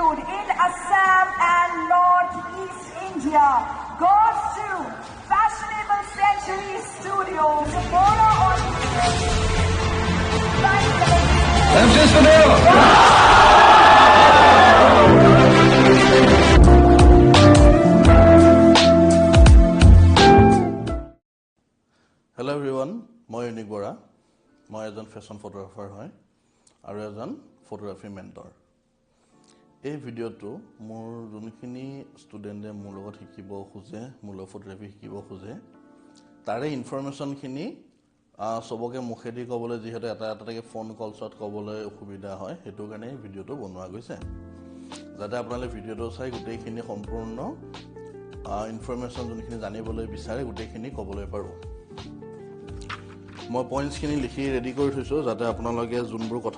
Institute in Assam and Northeast India goes to Fashionable Century Studios. Samora on Hello everyone, মই unique Bora মই এজন fashion photographer হয় আৰু এজন ফটোগ্ৰাফি মেন্টৰ এই ভিডিওটো মোৰ যোনখিনি ষ্টুডেন্টে মোৰ লগত শিকিব খোজে মোৰ লগত ফটোগ্ৰাফি শিকিব খোজে তাৰে ইনফৰমেশনখিনি সবকে মুখেদি ক'বলৈ যিহেতু এটা ফোন কলছত ক'বলৈ অসুবিধা হয় হেতু কাৰণে ভিডিওটো বনোৱা গৈছে যাতে আপোনালোকে ভিডিওটো চাই গোটেইখিনি সম্পূৰ্ণ ইনফৰমেশন যোনখিনি জানিবলৈ বিচাৰে গোটেইখিনি ক'বলৈ পাৰো মই পইণ্টছখিনি লিখি ৰেডি কৰি থৈছো যাতে আপোনালোকে যোনবোৰ কথা